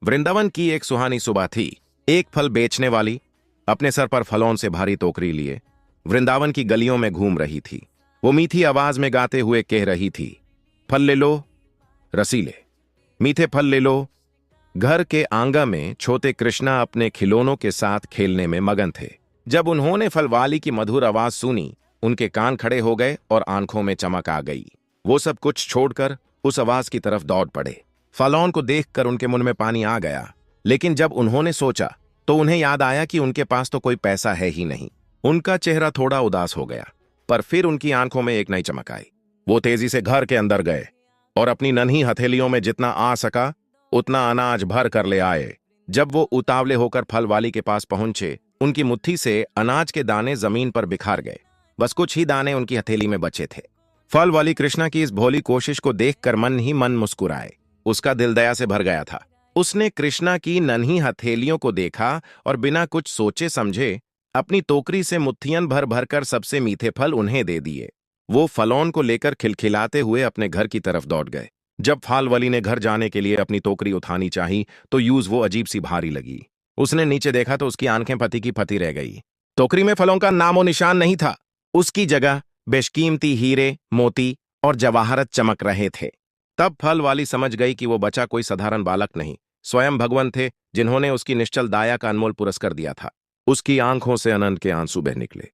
वृंदावन की एक सुहानी सुबह थी। एक फल बेचने वाली अपने सर पर फलों से भारी टोकरी लिए वृंदावन की गलियों में घूम रही थी। वो मीठी आवाज में गाते हुए कह रही थी, फल ले लो रसीले, मीठे फल ले लो। घर के आंगन में छोटे कृष्णा अपने खिलौनों के साथ खेलने में मगन थे। जब उन्होंने फल वाली की मधुर आवाज सुनी, उनके कान खड़े हो गए और आंखों में चमक आ गई। वो सब कुछ छोड़कर उस आवाज की तरफ दौड़ पड़े। फलों को देखकर उनके मुंह में पानी आ गया, लेकिन जब उन्होंने सोचा तो उन्हें याद आया कि उनके पास तो कोई पैसा है ही नहीं। उनका चेहरा थोड़ा उदास हो गया, पर फिर उनकी आंखों में एक नई चमक आई। वो तेजी से घर के अंदर गए और अपनी नन्ही हथेलियों में जितना आ सका उतना अनाज भर कर ले आए। जब वो उतावले होकर फल वाली के पास पहुंचे, उनकी मुट्ठी से अनाज के दाने जमीन पर बिखार गए। बस कुछ ही दाने उनकी हथेली में बचे थे। फल वाली कृष्णा की इस भोली कोशिश को देखकर मन ही मन मुस्कुराए। उसका दिल दया से भर गया था। उसने कृष्णा की नन्ही हथेलियों को देखा और बिना कुछ सोचे समझे अपनी टोकरी से मुट्ठियां भर भर कर सबसे मीठे फल उन्हें दे दिए। वो फलों को लेकर खिलखिलाते हुए अपने घर की तरफ दौड़ गए। जब फाल वाली ने घर जाने के लिए अपनी टोकरी उठानी चाही तो यूज वो अजीब सी भारी लगी। उसने नीचे देखा तो उसकी आंखें फटी की फटी रह गई। टोकरी में फलों का नामो निशान नहीं था। उसकी जगह बेशकीमती हीरे, मोती और जवाहरत चमक रहे थे। तब फल वाली समझ गई कि वो बच्चा कोई साधारण बालक नहीं, स्वयं भगवान थे, जिन्होंने उसकी निश्चल दाया का अनमोल पुरस्कार दिया था। उसकी आंखों से अनंत के आंसू बह निकले।